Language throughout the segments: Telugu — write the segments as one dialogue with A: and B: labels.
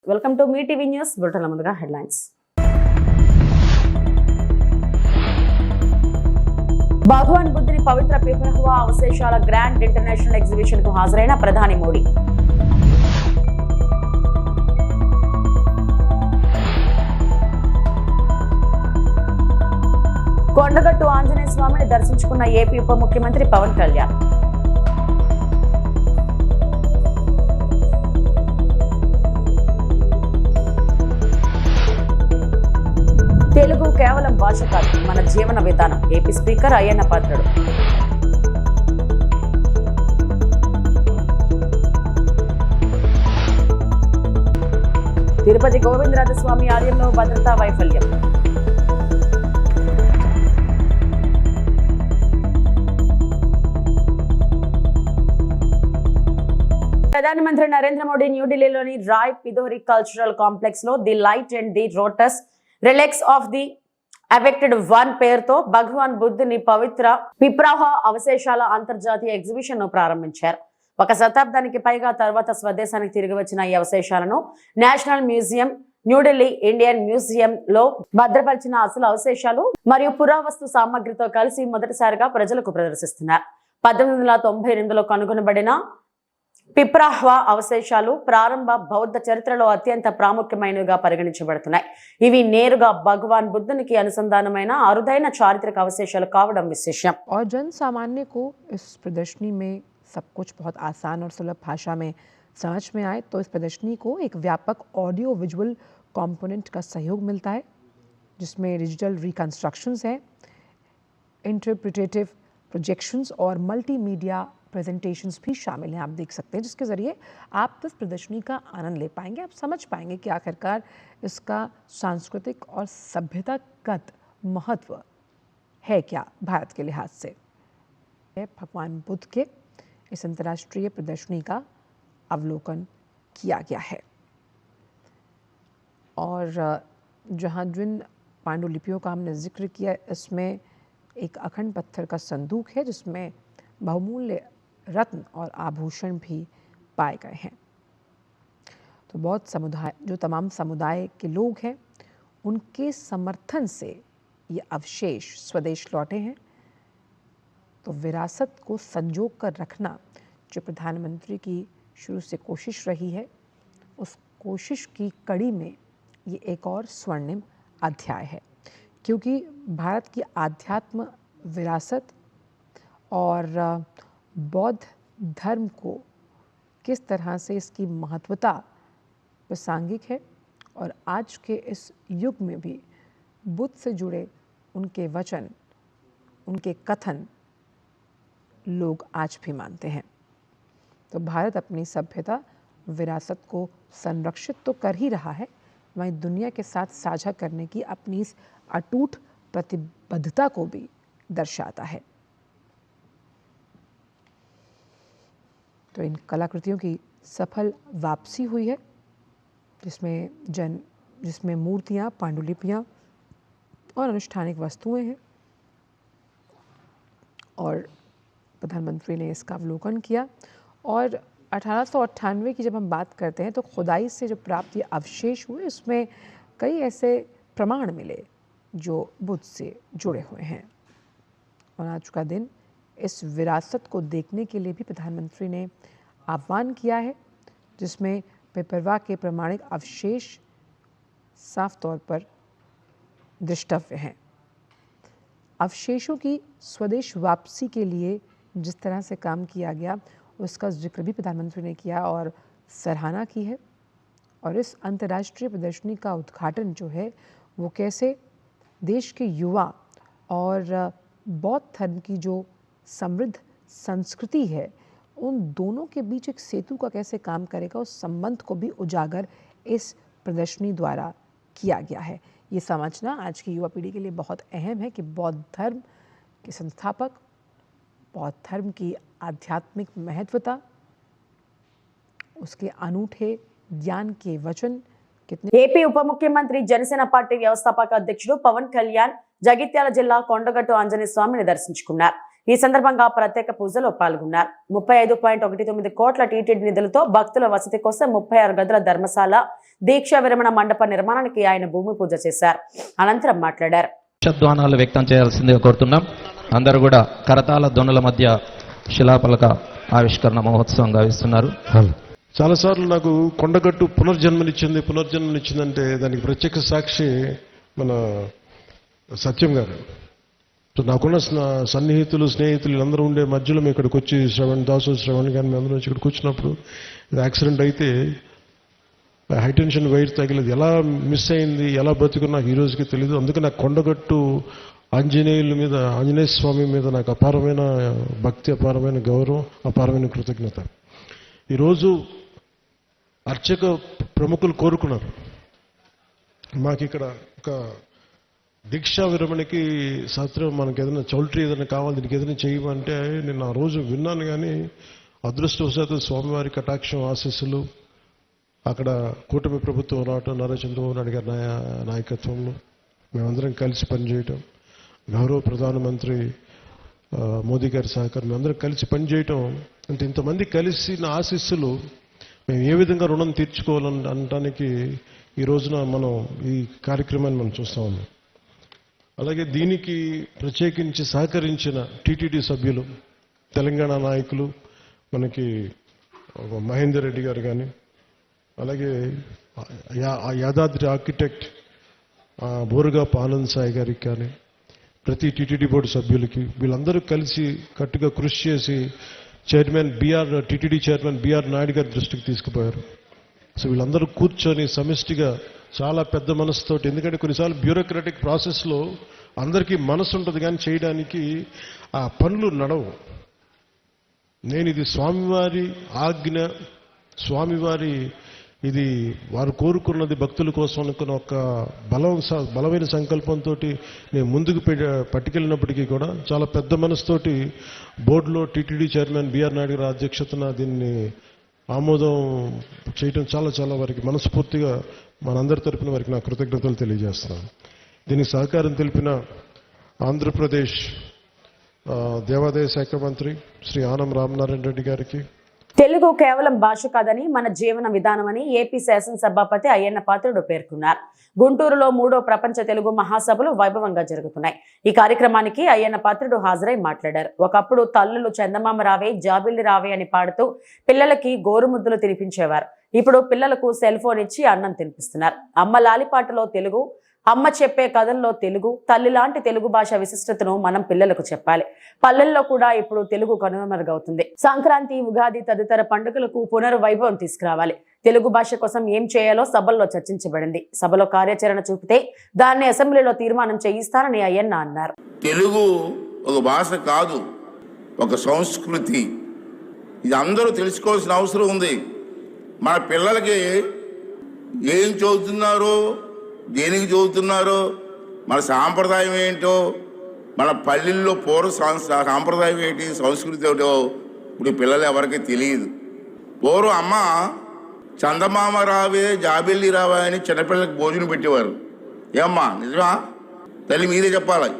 A: Welcome to Mee TV news. బులెటిన్ల ముందుగా హెడ్లైన్స్. భగవాన్ బుద్ధుని పవిత్ర పిపరహ్వా అవశేషాల గ్రాండ్ ఇంటర్నేషనల్ ఎగ్జిబిషన్ కు హాజరైన ప్రధాని మోడీ. కొండగట్టు ఆంజనేయ స్వామిని దర్శించుకున్న ఏపీ ఉప ముఖ్యమంత్రి పవన్ కళ్యాణ్. తెలుగు కేవలం భాష కాదు, మన జీవన విధానం. AP speaker Ayyanna Patrudu. తిరుపతి గోవిందరాజస్వామి ఆలయంలో భద్రతా వైఫల్యం. ప్రధానమంత్రి నరేంద్ర మోడీ న్యూఢిల్లీలోని రాయ్ పిథోరి కల్చరల్ కాంప్లెక్స్ లో the light and the lotus relics of the awakened one పేరుతో భగవాన్ బుద్ధుని పవిత్ర పిప్రాహ అవశేషాల అంతర్జాతీయ ఎగ్జిబిషన్ ను ప్రారంభించారు. 1 శతాబ్దానికి పైగా తర్వాత స్వదేశానికి తిరిగి వచ్చిన ఈ అవశేషాలను national museum, New Delhi Indian museum లో భద్రపరిచిన అసలు అవశేషాలు మరియు పురావస్తు సామగ్రితో కలిసి మొదటిసారిగా ప్రజలకు ప్రదర్శిస్తున్నారు. 1898లో కనుగొనబడిన పిప్రాహ్వా అవశేషాలు ప్రారంభ బౌద్ధ చరిత్రలో అత్యంత ప్రాముఖ్యమైనవిగా పరిగణించబడుతున్నాయి. ఇవి నేరుగా భగవాన్ బుద్ధునికి అనుసంధానమైన అరుదైన చారిత్రక అవశేషాలు కావడం విశేషం.
B: और जन सामान्य को इस प्रदर्शनी में सब कुछ बहुत आसान और सुलभ भाषा में समझ में आए तो इस प्रदर्शनी को एक व्यापक ऑडियो विजुअल कंपोनेंट का सहयोग मिलता है, जिसमें डिजिटल रिकंस्ट्रक्शंस हैं, इंटरप्रिटेटिव प्रोजेक्शंस और मल्टीमीडिया प्रेजेंटेशंस भी शामिल हैं। आप देख सकते हैं, जिसके ज़रिए आप इस प्रदर्शनी का आनंद ले पाएंगे। आप समझ पाएंगे कि आखिरकार इसका सांस्कृतिक और सभ्यतागत महत्व है क्या भारत के लिहाज से। भगवान बुद्ध के इस अंतर्राष्ट्रीय प्रदर्शनी का अवलोकन किया गया है और जहाँ जिन पांडुलिपियों का हमने जिक्र किया, इसमें एक अखंड पत्थर का संदूक है जिसमें बहुमूल्य रत्न और आभूषण भी पाए गए हैं। तो बहुत समुदाय, जो तमाम समुदाय के लोग हैं, उनके समर्थन से ये अवशेष स्वदेश लौटे हैं। तो विरासत को संजो कर रखना जो प्रधानमंत्री की शुरू से कोशिश रही है, उस कोशिश की कड़ी में ये एक और स्वर्णिम अध्याय है, क्योंकि भारत की आध्यात्म विरासत और बौद्ध धर्म को किस तरह से इसकी महत्वता प्रासंगिक है और आज के इस युग में भी बुद्ध से जुड़े उनके वचन, उनके कथन लोग आज भी मानते हैं। तो भारत अपनी सभ्यता विरासत को संरक्षित तो कर ही रहा है, वहीं दुनिया के साथ साझा करने की अपनी इस अटूट प्रतिबद्धता को भी दर्शाता है। तो इन कलाकृतियों की सफल वापसी हुई है, जिसमें मूर्तियाँ, पांडुलिपियाँ और अनुष्ठानिक वस्तुएं हैं और प्रधानमंत्री ने इसका अवलोकन किया। और 1898 की जब हम बात करते हैं तो खुदाई से जो प्राप्त ये अवशेष हुए, इसमें कई ऐसे प्रमाण मिले जो बुद्ध से जुड़े हुए हैं। और आज का दिन इस विरासत को देखने के लिए भी प्रधानमंत्री ने आह्वान किया है, जिसमें पिपरवा के प्रमाणिक अवशेष साफ तौर पर दृष्टव्य हैं। अवशेषों की स्वदेश वापसी के लिए जिस तरह से काम किया गया, उसका जिक्र भी प्रधानमंत्री ने किया और सराहना की है। और इस अंतर्राष्ट्रीय प्रदर्शनी का उद्घाटन जो है वो कैसे देश के युवा और बौद्ध धर्म की जो समृद्ध संस्कृति है, उन दोनों के बीच एक सेतु का कैसे काम करेगा, उस संबंध को भी उजागर इस प्रदर्शनी द्वारा किया गया है। ये समझना आज की युवा पीढ़ी के लिए बहुत अहम है कि बौद्ध धर्म के संस्थापक, बौद्ध धर्म की आध्यात्मिक महत्वता, उसके अनूठे ज्ञान के वचन कितने।
A: ఏపీ ఉప ముఖ్యమంత్రి జనసేన పార్టీ వ్యవస్థాపక అధ్యక్షుడు పవన్ కళ్యాణ్ జగిత్యాల జిల్లా కొండగట్టు ఆంజనేయ స్వామిని దర్శించుకున్నారు. ఈ సందర్భంగా ప్రత్యేక పూజలో పాల్గొన్నారు. 35.19 కోట్ల టీటీడీ నిధులతో భక్తుల వసతి కోసం 36 గదుల ధర్మశాల, దీక్షా విరమణ మండప నిర్మాణానికి ఆయన భూమి పూజ చేశారు. అనంతరం మాట్లాడారు.
C: శబ్దానాలు వ్యక్తం చేయాల్సిందిగా కోరుతున్నాం. అందరూ కూడా కరతాళ ధ్వనుల మధ్య శిలాఫలక ఆవిష్కరణ మహోత్సవం గావిస్తున్నారు.
D: చాలాసార్లు నాకు కొండగట్టు పునర్జన్మనిచ్చిందంటే దానికి ప్రత్యేక సాక్షి మన సత్యం గారు. సో నాకున్న సన్నిహితులు, స్నేహితులు అందరూ ఉండే మధ్యలో మేము ఇక్కడికి వచ్చి శ్రవణ్ కానీ మేము అందరూ వచ్చి ఇక్కడికి వచ్చినప్పుడు యాక్సిడెంట్ అయితే హైటెన్షన్ వైర్ తగిలేదు. ఎలా మిస్ అయింది, ఎలా బతుకుని నాకు ఈ రోజుకి తెలియదు. అందుకే నాకు కొండగట్టు ఆంజనేయ స్వామి మీద నాకు అపారమైన భక్తి, అపారమైన గౌరవం, అపారమైన కృతజ్ఞత. ఈరోజు అర్చక ప్రముఖులు కోరుకున్నారు, మాకు ఇక్కడ ఒక దీక్షా విరమణకి శాస్త్రం మనకి ఏదైనా చౌల్ట్రీ ఏదైనా కావాలి, దీనికి ఏదైనా చేయమంటే నేను ఆ రోజు విన్నాను. కానీ అదృష్టవశాత్తు స్వామివారి కటాక్షం, ఆశీస్సులు, అక్కడ కూటమి ప్రభుత్వం రావటం, నారా చంద్రబాబు నాయుడు గారి నాయకత్వంలో మేమందరం కలిసి పనిచేయటం, గౌరవ ప్రధానమంత్రి మోదీ గారి సహకారం, మేమందరం కలిసి పనిచేయటం అంటే ఇంతమంది కలిసి నా ఆశీస్సులు మేము ఏ విధంగా రుణం తీర్చుకోవాలని అనడానికి ఈ రోజున మనం ఈ కార్యక్రమాన్ని మనం చూస్తూ ఉన్నాం. అలాగే దీనికి ప్రత్యేకించి సహకరించిన టీటీడీ సభ్యులు, తెలంగాణ నాయకులు, మనకి మహేందర్ రెడ్డి గారు కానీ, అలాగే యాదాద్రి ఆర్కిటెక్ట్ బోరుగాపు ఆనంద్ సాయి గారికి కానీ, ప్రతి టీటీడీ బోర్డు సభ్యులకి, వీళ్ళందరూ కలిసి కట్టుగా కృషి చేసి టీటీడీ చైర్మన్ బిఆర్ నాయుడు గారి దృష్టికి తీసుకుపోయారు. సో వీళ్ళందరూ కూర్చొని సమిష్టిగా చాలా పెద్ద మనసుతోటి, ఎందుకంటే కొన్నిసార్లు బ్యూరోక్రాటిక్ ప్రాసెస్లో అందరికీ మనసు ఉంటుంది కానీ చేయడానికి ఆ పనులు నడవు. నేను ఇది స్వామివారి ఆజ్ఞ, స్వామివారి ఇది వారు కోరుకున్నది భక్తుల కోసం అనుకున్న ఒక బలమైన సంకల్పంతో నేను ముందుకు పట్టుకెళ్ళినప్పటికీ కూడా చాలా పెద్ద మనసుతోటి బోర్డులో టీటీడీ చైర్మన్ బిఆర్ నాయుడు గారి అధ్యక్షతన దీన్ని ఆమోదం చేయటం చాలా వారికి మనస్ఫూర్తిగా మనందరి తరపున వారికి నా కృతజ్ఞతలు తెలియజేస్తున్నాను. దీనికి సహకారం తెలిపిన ఆంధ్రప్రదేశ్ దేవాదాయ శాఖ మంత్రి శ్రీ ఆనం రామనారాయణ రెడ్డి గారికి,
A: తెలుగు కేవలం భాష కాదని మన జీవన విధానమని ఏపీ శాసనసభాపతి అయ్యన్న పాత్రుడు పేర్కొన్నారు. గుంటూరులో 3వ ప్రపంచ తెలుగు మహాసభలు వైభవంగా జరుగుతున్నాయి. ఈ కార్యక్రమానికి అయ్యన్న పాత్రుడు హాజరై మాట్లాడారు. ఒకప్పుడు తల్లులు చందమామ రావే, జాబిల్లి రావే అని పాడుతూ పిల్లలకి గోరుముద్దలు తినిపించేవారు. ఇప్పుడు పిల్లలకు సెల్ ఫోన్ ఇచ్చి అన్నం తినిపిస్తున్నారు. అమ్మ లాలిపాటలో తెలుగు, అమ్మ చెప్పే కథల్లో తెలుగు, తల్లి లాంటి తెలుగు భాష విశిష్టతను మనం పిల్లలకు చెప్పాలి. పల్లెల్లో కూడా ఇప్పుడు తెలుగు కనుమరుగవుతుంది. సంక్రాంతి, ఉగాది తదితర పండుగలకు పునర్వైభవం తీసుకురావాలి. తెలుగు భాష కోసం ఏం చేయాలో సభల్లో చర్చించబడింది. సభలో కార్యాచరణ చూపితే దాన్ని అసెంబ్లీలో తీర్మానం చేయిస్తానని అయ్యన్న అన్నారు.
E: తెలుగు ఒక భాష కాదు, ఒక సంస్కృతి. ఇది అందరూ తెలుసుకోవాల్సిన అవసరం ఉంది. మన పిల్లలకి ఏం చదువుతున్నారో, దేనికి చదువుతున్నారో, మన సాంప్రదాయం ఏంటో, మన పల్లెల్లో పూర్వ సాంప్రదాయం ఏంటి, సంస్కృతి ఏమిటో ఇప్పుడు పిల్లలు ఎవరికి తెలియదు. పూర్వం అమ్మ చందమామ రావే, జాబిల్లి రావే అని చిన్నపిల్లలకి భోజనం పెట్టేవారు. ఏమ్మా నిజమా? తల్లి మీరే చెప్పాలి.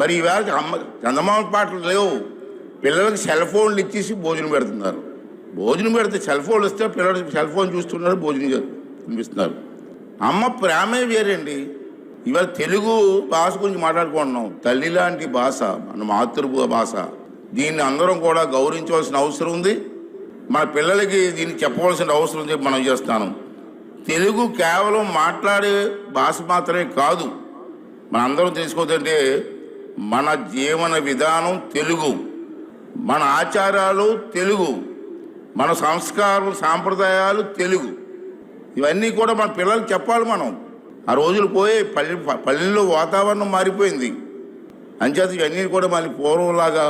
E: మరి ఈవేళ చందమామ పాటలు లేవు, పిల్లలకి సెల్ ఫోన్లు ఇచ్చేసి భోజనం పెడుతున్నారు. భోజనం పెడితే సెల్ ఫోన్లు వస్తే పిల్లలకి సెల్ ఫోన్ చూస్తున్నారు, భోజనం తినిపిస్తున్నారు. అమ్మ ప్రేమే వేరండి. ఇవాళ తెలుగు భాష గురించి మాట్లాడుకుంటున్నాం. తల్లి లాంటి భాష, మన మాతృభాష. దీన్ని అందరం కూడా గౌరవించవలసిన అవసరం ఉంది. మన పిల్లలకి దీన్ని చెప్పవలసిన అవసరం ఉంది. మనం చేస్తాను. తెలుగు కేవలం మాట్లాడే భాష మాత్రమే కాదు. మనందరం తెలుసుకోదంటే మన జీవన విధానం తెలుగు, మన ఆచారాలు తెలుగు, మన సంస్కారం సాంప్రదాయాలు తెలుగు. ఇవన్నీ కూడా మన పిల్లలకు చెప్పాలి. మనం ఆ రోజులు పోయి పల్లెల్లో వాతావరణం మారిపోయింది. అంచేత ఇవన్నీ కూడా మళ్ళీ పూర్వంలాగా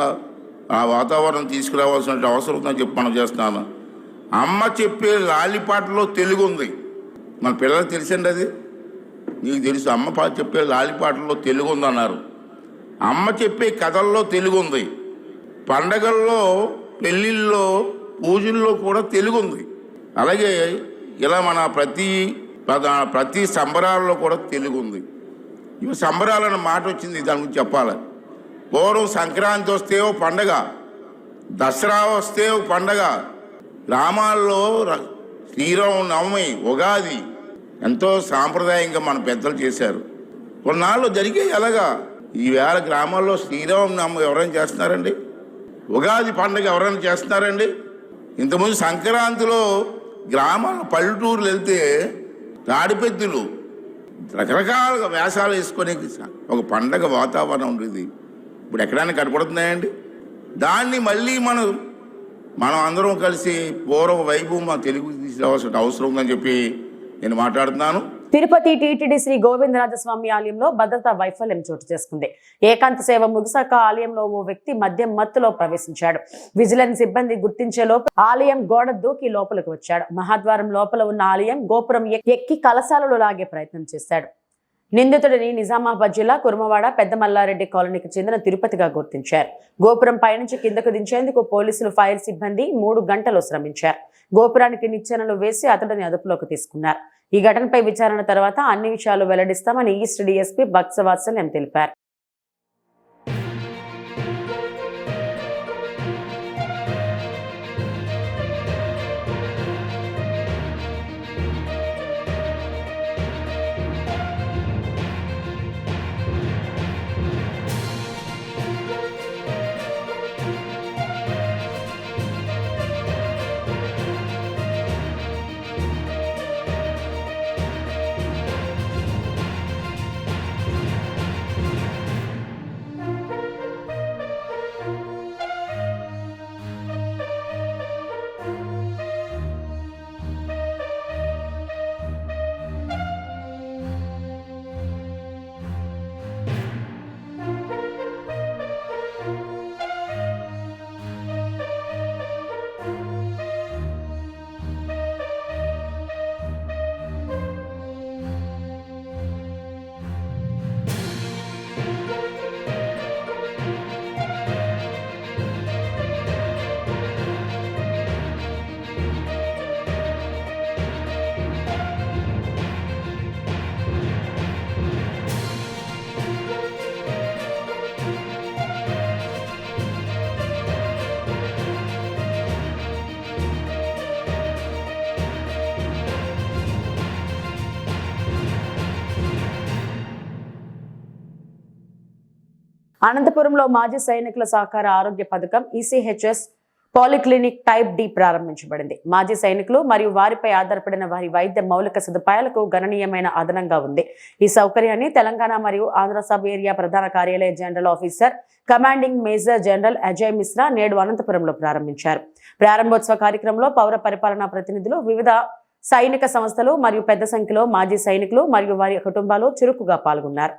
E: ఆ వాతావరణం తీసుకురావాల్సిన అవసరం ఉందని చెప్పి మనం చేస్తున్నాను. అమ్మ చెప్పే లాలిపాటలో తెలుగు ఉంది. మన పిల్లలకు తెలిసండి, అది నీకు తెలుసు. అమ్మ చెప్పే లాలిపాటల్లో తెలుగు ఉందన్నారు. అమ్మ చెప్పే కథల్లో తెలుగు ఉంది. పండగల్లో, పెళ్ళిళ్ళలో, పూజల్లో కూడా తెలుగు ఉంది. అలాగే ఇలా మన ప్రతి సంబరాల్లో కూడా తెలుగు ఉంది. ఇవి సంబరాలన్న మాట వచ్చింది, దాని గురించి చెప్పాలి. పూర్వం సంక్రాంతి వస్తే ఓ పండగ, దసరా వస్తే ఒక పండగ, గ్రామాల్లో శ్రీరామనవమి, ఉగాది ఎంతో సాంప్రదాయంగా మన పెద్దలు చేశారు. కొన్నాళ్ళు జరిగే ఎలాగా ఈవేళ గ్రామాల్లో శ్రీరామనవమి ఎవరైనా చేస్తున్నారండి? ఉగాది పండుగ ఎవరైనా చేస్తున్నారండి? ఇంతకుముందు సంక్రాంతిలో గ్రామాల పల్లెటూరులు వెళ్తే తాడిపెద్దులు రకరకాలుగా వేషాలు వేసుకొని ఒక పండగ వాతావరణం ఉండేది. ఇప్పుడు ఎక్కడైనా కనపడుతున్నాయండి? దాన్ని మళ్ళీ మనం అందరం కలిసి పూర్వ వైభవం మా తెలుగు తీసుకురావాల్సిన అవసరం ఉందని చెప్పి నేను మాట్లాడుతున్నాను.
A: తిరుపతి టీటీడీ శ్రీ గోవిందరాజస్వామి ఆలయంలో భద్రతా వైఫల్యం చోటు చేసుకుంది. ఏకాంత సేవ ముగిసాక ఆలయంలో ఓ వ్యక్తి మద్యం మత్తులో ప్రవేశించాడు. విజిలెన్స్ సిబ్బంది గుర్తించే లోపు ఆలయం గోడ దూకి లోపలికి వచ్చాడు. మహాద్వారం లోపల ఉన్న ఆలయం గోపురం ఎక్కి కలశాలలో లాగే ప్రయత్నం చేశాడు. నిందితుడిని నిజామాబాద్ జిల్లా కుర్మవాడ పెద్ద మల్లారెడ్డి కాలనీకి చెందిన తిరుపతిగా గుర్తించారు. గోపురం పైనుంచి కిందకు దించేందుకు పోలీసులు, ఫైర్ సిబ్బంది 3 గంటలు శ్రమించారు. గోపురానికి నిచ్చెనలు వేసి అతడిని అదుపులోకి తీసుకున్నారు. ఈ ఘటనపై విచారణ తర్వాత అన్ని విషయాలు వెల్లడిస్తామని ఈస్ట్ డీఎస్పీ భక్తవాత్సల్యం తెలిపారు. అనంతపురంలో మాజీ సైనికుల సహకార ఆరోగ్య పథకం ఈసీహెచ్ఎస్ పాలిక్లినిక్ టైప్ డి ప్రారంభించబడింది. మాజీ సైనికులు మరియు వారిపై ఆధారపడిన వారి వైద్య మౌలిక సదుపాయాలకు గణనీయమైన అదనంగా ఉంది. ఈ సౌకర్యాన్ని తెలంగాణ మరియు ఆంధ్ర సబ్ ఏరియా ప్రధాన కార్యాలయ general officer commanding major general Ajay Mishra నేడు అనంతపురంలో ప్రారంభించారు. ప్రారంభోత్సవ కార్యక్రమంలో పౌర పరిపాలనా ప్రతినిధులు, వివిధ సైనిక సంస్థలు మరియు పెద్ద సంఖ్యలో మాజీ సైనికులు మరియు వారి కుటుంబాలు చురుకుగా పాల్గొన్నారు.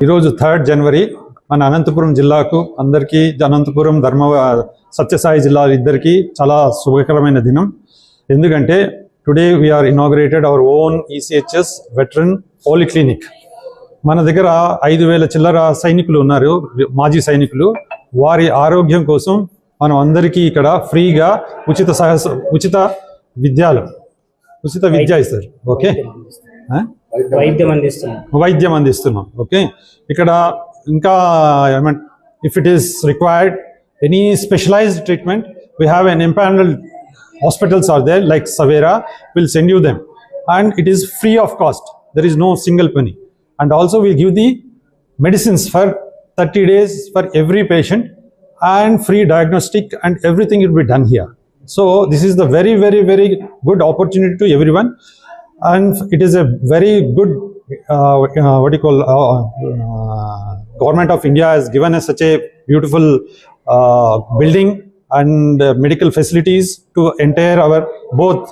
F: ఈరోజు 3rd జనవరి మన అనంతపురం జిల్లాకు అందరికీ, అనంతపురం సత్యసాయి జిల్లా ఇద్దరికి చాలా శుభకరమైన దినం. ఎందుకంటే today we are inaugurated our own ECHS veteran polyclinic. మన దగ్గర 5,000 చిల్లర సైనికులు ఉన్నారు, మాజీ సైనికులు. వారి ఆరోగ్యం కోసం మనం అందరికీ ఇక్కడ ఫ్రీగా ఉచిత విద్య ఇస్తారు. ఓకే, వైద్యం అందిస్తున్నాం. ఓకే, ఇక్కడ ఇంకా if it is required any specialised treatment, we have an empanelled hospitals are there like Savera, will send you them and it is free of cost. There is no single penny, and also we give the medicines for 30 days for every patient and free diagnostic and everything will be done here. So this is the very, very, very good opportunity to everyone. And it is a very good government of India has given us such a beautiful building and medical facilities to entire our both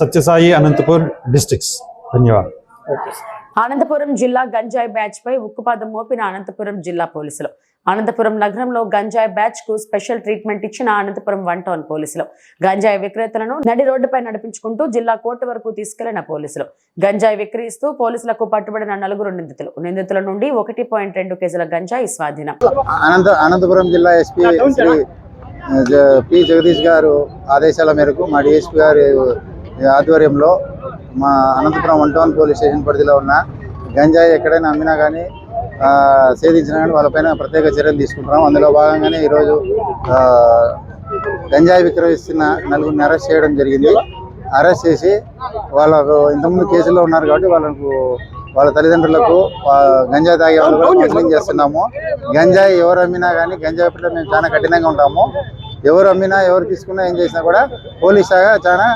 F: Satyasai Anantapur districts. Dhanyawad.
G: Okay.
A: Anantapuram జిల్లా గంజాయి బ్యాచ్ పై ఉక్కుపాదం మోపిన అనంతపురం జిల్లా పోలీసులు. అనంతపురం నగరంలో గంజాయి బ్యాచ్ కు స్పెషల్ ట్రీట్మెంట్ ఇచ్చిన అనంతపురం 1 టౌన్ పోలీసులు. గంజాయి విక్రేతలను నడి రోడ్డుపై నడిపించుకుంటూ జిల్లా కోర్టు వరకు తీసుకెళ్లిన పోలీసులు. గంజాయి విక్రయిస్తూ పోలీసులకు పట్టుబడిన 4 నిందితుల నుండి 1.2 కేజీల గంజాయి స్వాధీనం.
G: అనంతపురం జిల్లా ఎస్పీ శ్రీ పి జగదీష్ గారు ఆదేశాల మేరకు మా డిఎస్పీ గారి ఆధ్వర్యంలో మా అనంతపురం 1 టౌన్ పోలీస్ స్టేషన్ పరిధిలో ఉన్న గంజాయి ఎక్కడైనా అమ్మినా కానీ సేధించినా కానీ వాళ్ళపైన ప్రత్యేక చర్యలు తీసుకుంటున్నాం. అందులో భాగంగానే ఈరోజు గంజాయి విక్రయిస్తున్న 4 అరెస్ట్ చేయడం జరిగింది. అరెస్ట్ చేసి వాళ్ళకు ఇంతకుముందు కేసుల్లో ఉన్నారు కాబట్టి వాళ్ళ తల్లిదండ్రులకు గంజాయి తాగే వాళ్ళు కూడా కౌన్సిలింగ్ చేస్తున్నాము. గంజాయి ఎవరు అమ్మినా కానీ గంజాయి పట్ల మేము చాలా కఠినంగా ఉంటాము. ఎవరు అమ్మినా ఎవరు తీసుకున్నా ఏం చేసినా కూడా పోలీస్ శాఖ చాలా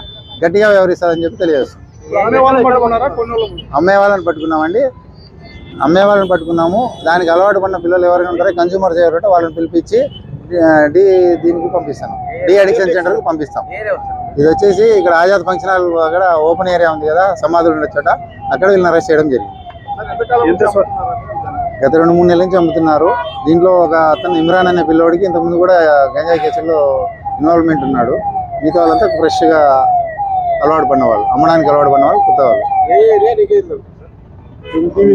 G: గట్టిగా వ్యవహరిస్తారని చెప్పి తెలియజేస్తాం. అమ్మే వాళ్ళని పట్టుకున్నామండి. అమ్మే వాళ్ళని పట్టుకున్నాము. దానికి అలవాటు పడిన పిల్లలు ఎవరైనా ఉంటారో కన్స్యూమర్స్ ఎవరంటే వాళ్ళని పిలిపించి దీనికి పంపిస్తాను, డి అడిక్షన్ సెంటర్కి పంపిస్తాం. ఇది వచ్చేసి ఇక్కడ ఆజాద్ ఫంక్షన్ హాల్ అక్కడ ఓపెన్ ఏరియా ఉంది కదా, సమాధులు ఉండే చోట, అక్కడ వీళ్ళని అరెస్ట్ చేయడం జరిగింది. గత 2-3 నెలల నుంచి అమ్ముతున్నారు. దీంట్లో ఒక అతను ఇమ్రాన్ అనే పిల్లోడికి ఇంతకుముందు కూడా గంజాయి కేసుల్లో ఇన్వాల్వ్మెంట్ ఉన్నాడు. మిగతా వాళ్ళంతా ఫ్రెష్గా అలవాటు పడిన వాళ్ళు, అమ్మడానికి అలవాటు పడిన వాళ్ళు, కొత్త వాళ్ళు.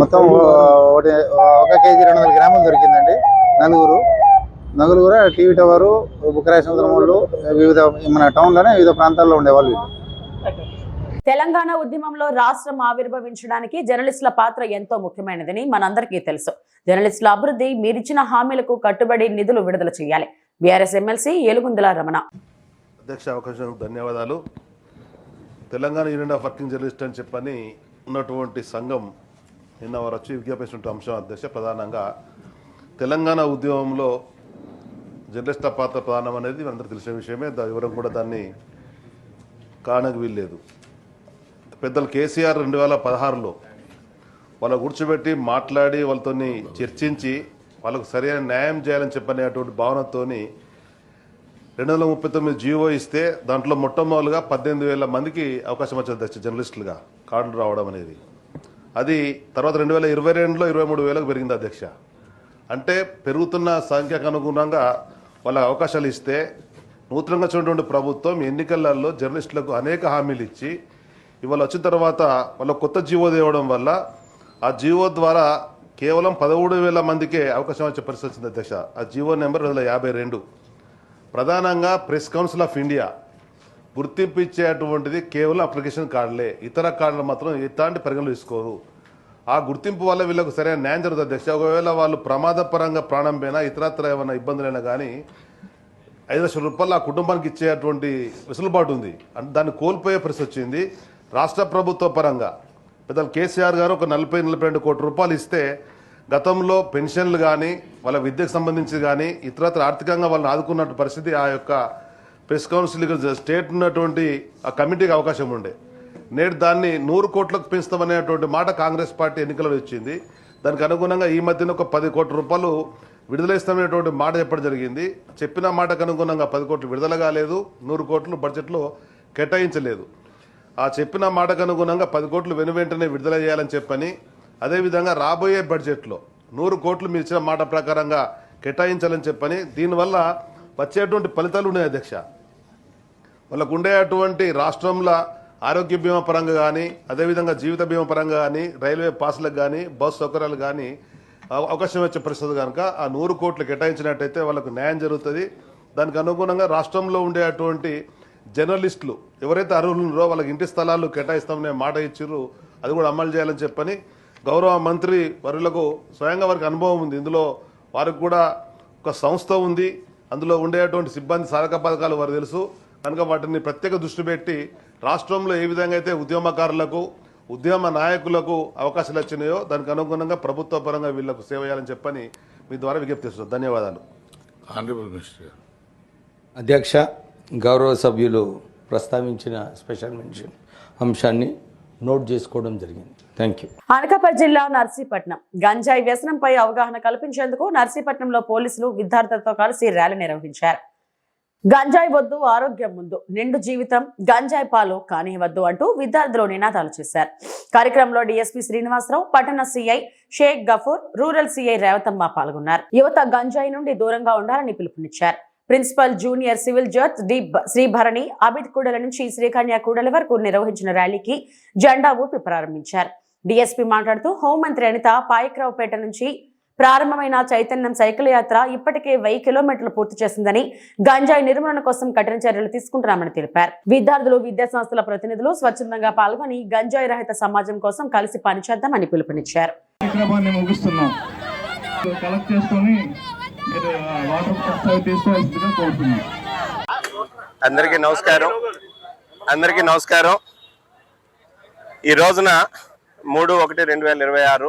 G: మొత్తం 1 కేజీ 200 గ్రాములు దొరికిందండి. నలుగురు కూడా టీవీ టవరు, బుక్కరాయ సముద్రం వాళ్ళు వివిధ మన టౌన్లోనే వివిధ ప్రాంతాల్లో ఉండేవాళ్ళు.
A: తెలంగాణ ఉద్యమంలో రాష్ట్రం ఆవిర్భవించడానికి జర్నలిస్టుల పాత్ర ఎంతో ముఖ్యమైనదని మనందరికీ తెలుసు. జర్నలిస్టుల అభివృద్ధి మీరిచ్చిన హామీలకు కట్టుబడి నిధులు విడుదల చేయాలి. BRS MLC Elugundala Ramana.
H: అధ్యక్ష, అవకాశం ధన్యవాదాలు. Telangana union of working journalist అని చెప్పని ఉన్నటువంటి సంఘం నిన్న వారు వచ్చి విజ్ఞాపిస్తున్న అంశం అధ్యక్ష, ప్రధానంగా తెలంగాణ ఉద్యమంలో జర్నలిస్టుల పాత్ర ప్రధానం అనేది మనందరూ తెలిసిన విషయమే. వివరం కూడా దాన్ని కారణకు వీల్లేదు. పెద్దలు కేసీఆర్ 2016లో వాళ్ళ కూర్చోబెట్టి మాట్లాడి వాళ్ళతో చర్చించి వాళ్ళకు సరైన న్యాయం చేయాలని చెప్పనేటువంటి భావనతోని 239 జీవో ఇస్తే దాంట్లో మొట్టమొదలుగా 18,000 మందికి అవకాశం వచ్చింది అధ్యక్ష, జర్నలిస్టులుగా కార్డులు రావడం అనేది. అది తర్వాత 2022లో 23,000కు పెరిగింది అధ్యక్ష. అంటే పెరుగుతున్న సంఖ్యకు అనుగుణంగా వాళ్ళకి అవకాశాలు ఇస్తే నూతనంగా చూడటువంటి ప్రభుత్వం ఎన్నికలలో జర్నలిస్టులకు అనేక హామీలు ఇచ్చి ఇవాళ వచ్చిన తర్వాత వాళ్ళ కొత్త జీవో తేవడం వల్ల ఆ జీవో ద్వారా కేవలం 13,000 మందికే అవకాశం వచ్చే పరిస్థితి వచ్చింది అధ్యక్ష. ఆ జీవో నెంబర్ 2052. ప్రధానంగా ప్రెస్ కౌన్సిల్ ఆఫ్ ఇండియా గుర్తింపు ఇచ్చేటువంటిది కేవలం అప్లికేషన్ కార్డులే, ఇతర కార్డులు మాత్రం ఎట్లాంటి పరిగణలు తీసుకోరు. ఆ గుర్తింపు వల్ల వీళ్ళకు సరైన న్యాయం జరుగుతుంది అధ్యక్ష. ఒకవేళ వాళ్ళు ప్రమాదపరంగా ప్రాణం పోయినా ఇతరత్ర ఏమైనా ఇబ్బందులైనా కానీ 5 లక్షల రూపాయలు ఆ కుటుంబానికి ఇచ్చేటువంటి వెసులుబాటు ఉంది. అంటే దాన్ని కోల్పోయే పరిస్థితి వచ్చింది. రాష్ట్ర ప్రభుత్వ పరంగా పెద్దలు కేసీఆర్ గారు ఒక 40-42 కోట్ల రూపాయలు ఇస్తే గతంలో పెన్షన్లు కానీ వాళ్ళ విద్యకు సంబంధించి కానీ ఇతరత్ర ఆర్థికంగా వాళ్ళని ఆదుకున్నట్టు పరిస్థితి ఆ యొక్క ప్రెస్ కౌన్సిల్ స్టేట్ ఉన్నటువంటి ఆ కమిటీకి అవకాశం ఉండే. నేడు దాన్ని 100 కోట్లకు పెంచుతామనేటువంటి మాట కాంగ్రెస్ పార్టీ ఎన్నికలలో ఇచ్చింది. దానికి అనుగుణంగా ఈ మధ్యన ఒక 10 కోట్ల రూపాయలు విడుదల ఇస్తామనేటువంటి మాట చెప్పడం జరిగింది. చెప్పిన మాటకు అనుగుణంగా 10 కోట్లు విడుదల కాలేదు, 100 కోట్లు బడ్జెట్లో కేటాయించలేదు. ఆ చెప్పిన మాటకు అనుగుణంగా 10 కోట్లు వెనువెంటనే విడుదల చేయాలని చెప్పని, అదేవిధంగా రాబోయే బడ్జెట్లో 100 కోట్లు మీరు ఇచ్చిన మాట ప్రకారంగా కేటాయించాలని చెప్పని, దీనివల్ల వచ్చేటువంటి ఫలితాలు ఉన్నాయి అధ్యక్ష. వాళ్ళకు ఉండేటువంటి రాష్ట్రంలో ఆరోగ్య బీమా పరంగా కానీ, అదేవిధంగా జీవిత బీమా పరంగా కానీ, రైల్వే పాసులకు కానీ, బస్సు సౌకర్యాలు కానీ అవకాశం వచ్చే పరిస్థితి కనుక ఆ 100 కోట్లు కేటాయించినట్టయితే వాళ్ళకు న్యాయం జరుగుతుంది. దానికి అనుగుణంగా రాష్ట్రంలో ఉండేటువంటి జర్నలిస్టులు ఎవరైతే అర్హులు ఉన్నారో వాళ్ళకి ఇంటి స్థలాలు కేటాయిస్తామనే మాట ఇచ్చిర్రు, అది కూడా అమలు చేయాలని చెప్పని గౌరవ మంత్రి వర్యులకు స్వయంగా వారికి అనుభవం ఉంది. ఇందులో వారికి కూడా ఒక సంస్థ ఉంది, అందులో ఉండేటువంటి సిబ్బంది సాధక పథకాలు వారు తెలుసు కనుక వాటిని ప్రత్యేక దృష్టి పెట్టి రాష్ట్రంలో ఏ విధంగా అయితే ఉద్యమకారులకు ఉద్యమ నాయకులకు అవకాశాలు వచ్చినాయో దానికి అనుగుణంగా ప్రభుత్వ పరంగా వీళ్లకు సేవ చేయాలని చెప్పని మీ ద్వారా విజ్ఞప్తి చేస్తున్నాను. ధన్యవాదాలు.
I: అధ్యక్ష, గౌరవ సభ్యులు ప్రస్తావించిన స్పెషల్ మెన్షన్ అంశాన్ని నోట్ చేసుకోవడం జరిగింది. Thank you.
A: అనకాపల్లి జిల్లా నర్సీపట్నం గంజాయి వ్యసనంపై అవగాహన కల్పించేందుకు నర్సీపట్నంలో పోలీసులు విద్యార్థులతో కలిసి ర్యాలీ నిర్వహించారు. గంజాయి వద్దు ఆరోగ్యం ముందు, నిండు జీవితం గంజాయి పాలు కానివ్వద్దు అంటూ విద్యార్థులు నినాదాలు చేశారు. కార్యక్రమంలో డీఎస్పీ శ్రీనివాసరావు, పట్టణ CI Sheikh Gafoor, rural CI Revathamma పాల్గొన్నారు. యువత గంజాయి నుండి దూరంగా ఉండాలని పిలుపునిచ్చారు. Principal junior civil judge D Sribharani Abid కూడల నుంచి శ్రీకన్యా కూడలి వరకు నిర్వహించిన ర్యాలీకి జెండా ఊపి ప్రారంభించారు. డీఎస్పీ మాట్లాడుతూ హోంమంత్రి అనిత పాయక్రావుపేట నుంచి ప్రారంభమైన చైతన్యం సైకిల్ యాత్ర ఇప్పటికే 1000 కిలోమీటర్లు పూర్తి చేసిందని, గంజాయి నిర్మూలన కోసం కఠిన చర్యలు తీసుకుంటున్నామని తెలిపారు. విద్యార్థులు, విద్యా సంస్థల ప్రతినిధులు స్వచ్ఛందంగా పాల్గొని గంజాయి రహిత సమాజం కోసం కలిసి పనిచేద్దామని పిలుపునిచ్చారు.
J: అందరికీ నమస్కారం. ఈ రోజున 3/1/2026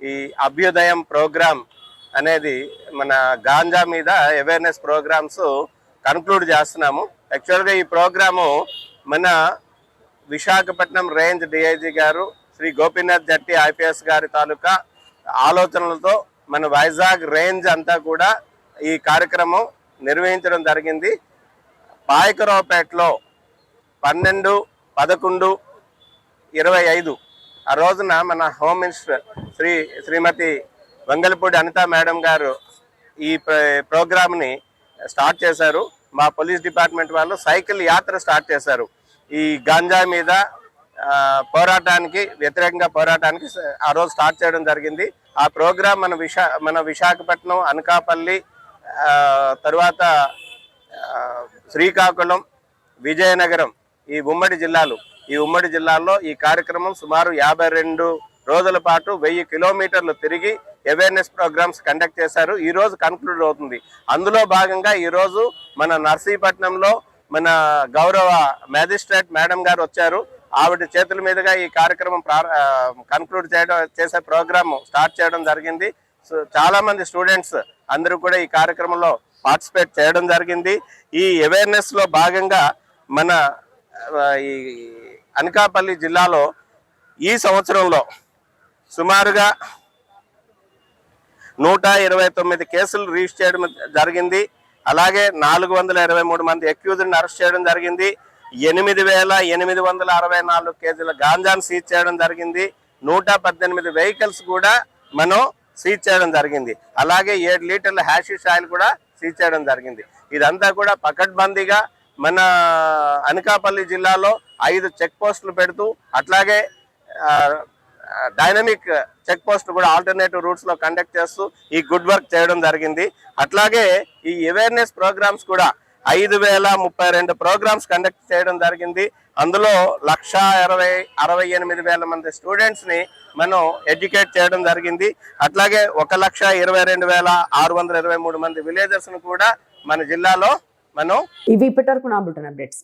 J: ఈ అభ్యుదయం ప్రోగ్రామ్ అనేది మన గాంజా మీద అవేర్నెస్ ప్రోగ్రామ్స్ కన్క్లూడ్ చేస్తున్నాము. యాక్చువల్గా ఈ ప్రోగ్రాము మన విశాఖపట్నం రేంజ్ డిఐజీ గారు శ్రీ గోపీనాథ్ జట్టి ఐపీఎస్ గారి తాలూకా ఆలోచనలతో మన వైజాగ్ రేంజ్ అంతా కూడా ఈ కార్యక్రమం నిర్వహించడం జరిగింది. పాయకరావుపేటలో 12, 11, 25 ఆ రోజున మన హోమ్ మినిస్టర్ శ్రీమతి వంగలపూడి అనిత మేడం గారు ఈ ప్రోగ్రామ్ని స్టార్ట్ చేశారు. మా పోలీస్ డిపార్ట్మెంట్ వాళ్ళు సైకిల్ యాత్ర స్టార్ట్ చేశారు. ఈ గాంజా మీద వ్యతిరేకంగా పోరాటానికి ఆ రోజు స్టార్ట్ చేయడం జరిగింది. ఆ ప్రోగ్రాం మన విశాఖపట్నం, అనకాపల్లి, తరువాత శ్రీకాకుళం, విజయనగరం ఈ ఉమ్మడి జిల్లాల్లో ఈ కార్యక్రమం సుమారు 52 రోజుల పాటు 1000 కిలోమీటర్లు తిరిగి అవేర్నెస్ ప్రోగ్రామ్స్ కండక్ట్ చేశారు. ఈ రోజు కన్క్లూడ్ అవుతుంది. అందులో భాగంగా ఈ రోజు మన నర్సీపట్నంలో మన గౌరవ మ్యాజిస్ట్రేట్ మేడం గారు వచ్చారు. ఆవిడ చేతుల మీదుగా ఈ కార్యక్రమం కన్క్లూడ్ చేసే ప్రోగ్రామ్ స్టార్ట్ చేయడం జరిగింది. సో చాలా మంది స్టూడెంట్స్ అందరూ కూడా ఈ కార్యక్రమంలో పార్టిసిపేట్ చేయడం జరిగింది. ఈ అవేర్నెస్ లో భాగంగా మన ఈ అనకాపల్లి జిల్లాలో ఈ సంవత్సరంలో సుమారుగా 129 కేసులు రిజిస్టర్ చేయడం జరిగింది. అలాగే 423 మంది అక్యూజ్డ్ని అరెస్ట్ చేయడం జరిగింది. 8,864 కేజీల గాంజాను సీజ్ చేయడం జరిగింది. 118 వెహికల్స్ కూడా మనం సీజ్ చేయడం జరిగింది. అలాగే 7 లీటర్ల హ్యాషిష్ ఆయిల్ కూడా సీజ్ చేయడం జరిగింది. ఇదంతా కూడా పకడ్బందీగా మన అనకాపల్లి జిల్లాలో 5 చెక్ పోస్టులు పెడుతూ, అట్లాగే డైనమిక్ చెక్ పోస్ట్ కూడా ఆల్టర్నేటివ్ రూట్స్ లో కండక్ట్ చేస్తూ ఈ గుడ్ వర్క్ చేయడం జరిగింది. అట్లాగే ఈ అవేర్నెస్ ప్రోగ్రామ్స్ కూడా 5,032 ప్రోగ్రామ్స్ కండక్ట్ చేయడం జరిగింది. అందులో 1,68,000 మంది స్టూడెంట్స్ ని మనం ఎడ్యుకేట్ చేయడం జరిగింది. అట్లాగే 1,22,623 మంది విలేజర్స్ ను కూడా మన జిల్లాలో మనం
A: ఇవి ఇప్పటివరకు నా బులెటిన్ అప్డేట్స్.